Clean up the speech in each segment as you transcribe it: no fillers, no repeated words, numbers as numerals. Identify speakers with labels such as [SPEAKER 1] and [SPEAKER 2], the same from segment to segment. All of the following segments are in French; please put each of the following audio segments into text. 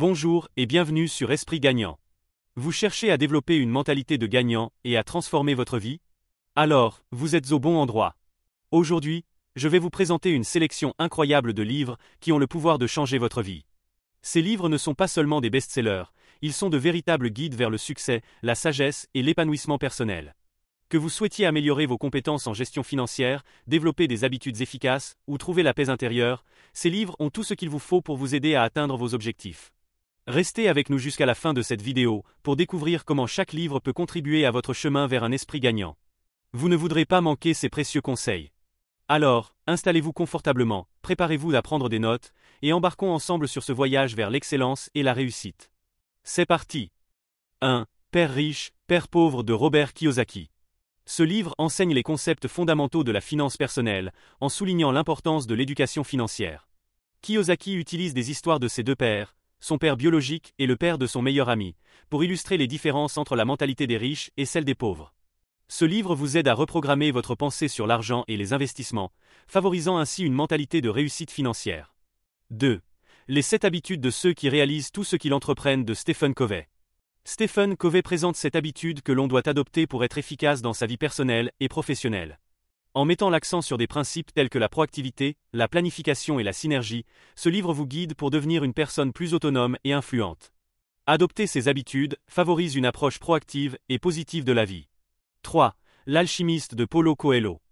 [SPEAKER 1] Bonjour et bienvenue sur Esprit Gagnant. Vous cherchez à développer une mentalité de gagnant et à transformer votre vie? Alors, vous êtes au bon endroit. Aujourd'hui, je vais vous présenter une sélection incroyable de livres qui ont le pouvoir de changer votre vie. Ces livres ne sont pas seulement des best-sellers, ils sont de véritables guides vers le succès, la sagesse et l'épanouissement personnel. Que vous souhaitiez améliorer vos compétences en gestion financière, développer des habitudes efficaces ou trouver la paix intérieure, ces livres ont tout ce qu'il vous faut pour vous aider à atteindre vos objectifs. Restez avec nous jusqu'à la fin de cette vidéo pour découvrir comment chaque livre peut contribuer à votre chemin vers un esprit gagnant. Vous ne voudrez pas manquer ces précieux conseils. Alors, installez-vous confortablement, préparez-vous à prendre des notes, et embarquons ensemble sur ce voyage vers l'excellence et la réussite. C'est parti. 1. Père riche, Père pauvre de Robert Kiyosaki. Ce livre enseigne les concepts fondamentaux de la finance personnelle, en soulignant l'importance de l'éducation financière. Kiyosaki utilise des histoires de ses deux pères, son père biologique et le père de son meilleur ami, pour illustrer les différences entre la mentalité des riches et celle des pauvres. Ce livre vous aide à reprogrammer votre pensée sur l'argent et les investissements, favorisant ainsi une mentalité de réussite financière. 2. Les 7 habitudes de ceux qui réalisent tout ce qu'ils entreprennent de Stephen Covey. Stephen Covey présente cette habitude que l'on doit adopter pour être efficace dans sa vie personnelle et professionnelle. En mettant l'accent sur des principes tels que la proactivité, la planification et la synergie, ce livre vous guide pour devenir une personne plus autonome et influente. Adopter ces habitudes favorise une approche proactive et positive de la vie. 3. L'alchimiste de Paulo Coelho.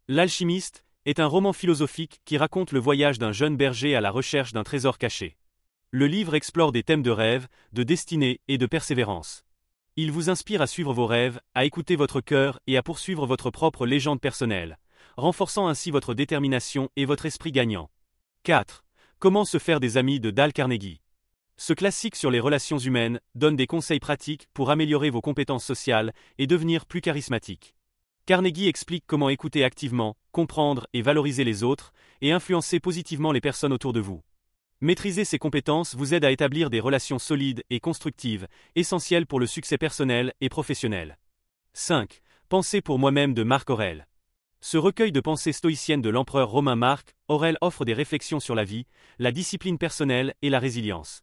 [SPEAKER 1] L'alchimiste est un roman philosophique qui raconte le voyage d'un jeune berger à la recherche d'un trésor caché. Le livre explore des thèmes de rêve, de destinée et de persévérance. Il vous inspire à suivre vos rêves, à écouter votre cœur et à poursuivre votre propre légende personnelle, renforçant ainsi votre détermination et votre esprit gagnant. 4. Comment se faire des amis de Dale Carnegie. Ce classique sur les relations humaines donne des conseils pratiques pour améliorer vos compétences sociales et devenir plus charismatique. Carnegie explique comment écouter activement, comprendre et valoriser les autres, et influencer positivement les personnes autour de vous. Maîtriser ces compétences vous aide à établir des relations solides et constructives, essentielles pour le succès personnel et professionnel. 5. Pensée pour moi-même de Marc Aurèle. Ce recueil de pensées stoïciennes de l'empereur romain Marc Aurèle offre des réflexions sur la vie, la discipline personnelle et la résilience.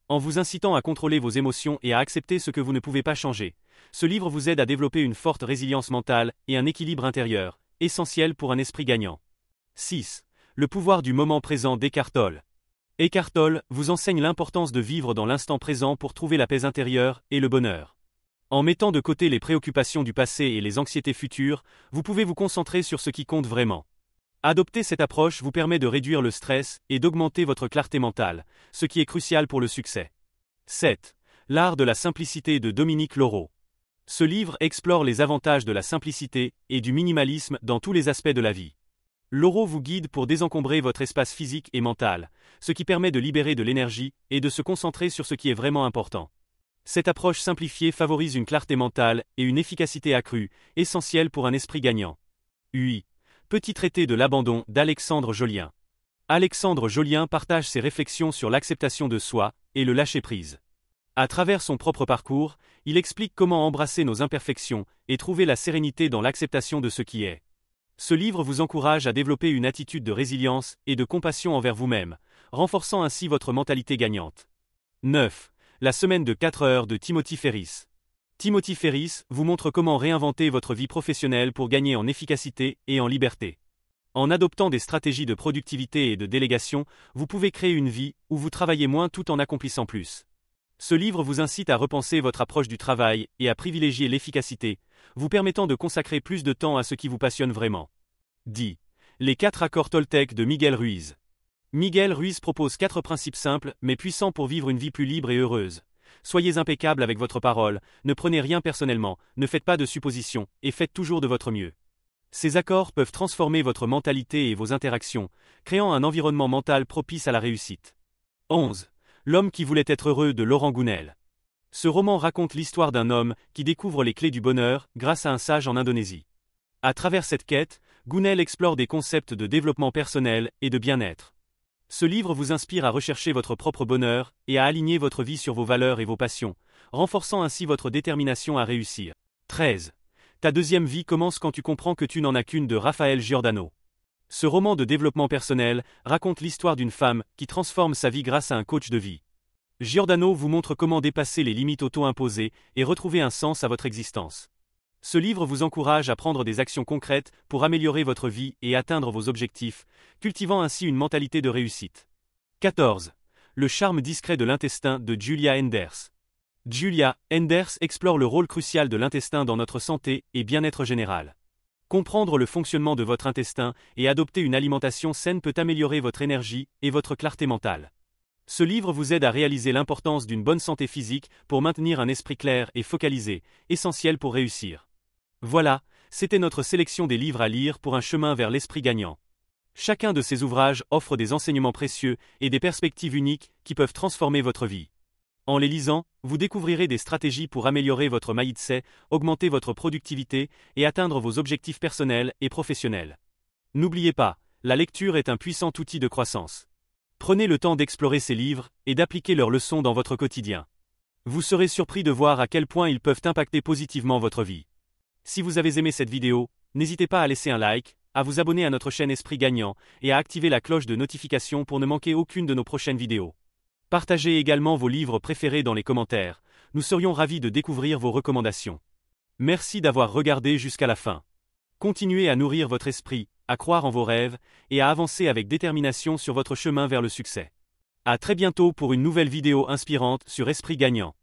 [SPEAKER 1] En vous incitant à contrôler vos émotions et à accepter ce que vous ne pouvez pas changer, ce livre vous aide à développer une forte résilience mentale et un équilibre intérieur, essentiel pour un esprit gagnant. 6. Le pouvoir du moment présent d'Eckhart Tolle. Eckhart Tolle vous enseigne l'importance de vivre dans l'instant présent pour trouver la paix intérieure et le bonheur. En mettant de côté les préoccupations du passé et les anxiétés futures, vous pouvez vous concentrer sur ce qui compte vraiment. Adopter cette approche vous permet de réduire le stress et d'augmenter votre clarté mentale, ce qui est crucial pour le succès. 7. L'art de la simplicité de Dominique Laureau. Ce livre explore les avantages de la simplicité et du minimalisme dans tous les aspects de la vie. Laureau vous guide pour désencombrer votre espace physique et mental, ce qui permet de libérer de l'énergie et de se concentrer sur ce qui est vraiment important. Cette approche simplifiée favorise une clarté mentale et une efficacité accrue, essentielle pour un esprit gagnant. 8. Petit traité de l'abandon d'Alexandre Jolien. Alexandre Jolien partage ses réflexions sur l'acceptation de soi et le lâcher-prise. À travers son propre parcours, il explique comment embrasser nos imperfections et trouver la sérénité dans l'acceptation de ce qui est. Ce livre vous encourage à développer une attitude de résilience et de compassion envers vous-même, renforçant ainsi votre mentalité gagnante. 9. La semaine de 4 heures de Timothy Ferriss. Timothy Ferriss vous montre comment réinventer votre vie professionnelle pour gagner en efficacité et en liberté. En adoptant des stratégies de productivité et de délégation, vous pouvez créer une vie où vous travaillez moins tout en accomplissant plus. Ce livre vous incite à repenser votre approche du travail et à privilégier l'efficacité, vous permettant de consacrer plus de temps à ce qui vous passionne vraiment. 10. Les 4 accords Toltec de Miguel Ruiz. Miguel Ruiz propose 4 principes simples mais puissants pour vivre une vie plus libre et heureuse. Soyez impeccable avec votre parole, ne prenez rien personnellement, ne faites pas de suppositions, et faites toujours de votre mieux. Ces accords peuvent transformer votre mentalité et vos interactions, créant un environnement mental propice à la réussite. 11. L'homme qui voulait être heureux de Laurent Gounel. Ce roman raconte l'histoire d'un homme qui découvre les clés du bonheur grâce à un sage en Indonésie. À travers cette quête, Gounel explore des concepts de développement personnel et de bien-être. Ce livre vous inspire à rechercher votre propre bonheur et à aligner votre vie sur vos valeurs et vos passions, renforçant ainsi votre détermination à réussir. 13. Ta deuxième vie commence quand tu comprends que tu n'en as qu'une de Raphaël Giordano. Ce roman de développement personnel raconte l'histoire d'une femme qui transforme sa vie grâce à un coach de vie. Giordano vous montre comment dépasser les limites auto-imposées et retrouver un sens à votre existence. Ce livre vous encourage à prendre des actions concrètes pour améliorer votre vie et atteindre vos objectifs, cultivant ainsi une mentalité de réussite. 14. Le charme discret de l'intestin de Julia Enders. Julia Enders explore le rôle crucial de l'intestin dans notre santé et bien-être général. Comprendre le fonctionnement de votre intestin et adopter une alimentation saine peut améliorer votre énergie et votre clarté mentale. Ce livre vous aide à réaliser l'importance d'une bonne santé physique pour maintenir un esprit clair et focalisé, essentiel pour réussir. Voilà, c'était notre sélection des livres à lire pour un chemin vers l'esprit gagnant. Chacun de ces ouvrages offre des enseignements précieux et des perspectives uniques qui peuvent transformer votre vie. En les lisant, vous découvrirez des stratégies pour améliorer votre mindset, augmenter votre productivité et atteindre vos objectifs personnels et professionnels. N'oubliez pas, la lecture est un puissant outil de croissance. Prenez le temps d'explorer ces livres et d'appliquer leurs leçons dans votre quotidien. Vous serez surpris de voir à quel point ils peuvent impacter positivement votre vie. Si vous avez aimé cette vidéo, n'hésitez pas à laisser un like, à vous abonner à notre chaîne Esprit Gagnant et à activer la cloche de notification pour ne manquer aucune de nos prochaines vidéos. Partagez également vos livres préférés dans les commentaires, nous serions ravis de découvrir vos recommandations. Merci d'avoir regardé jusqu'à la fin. Continuez à nourrir votre esprit, à croire en vos rêves, et à avancer avec détermination sur votre chemin vers le succès. À très bientôt pour une nouvelle vidéo inspirante sur Esprit Gagnant.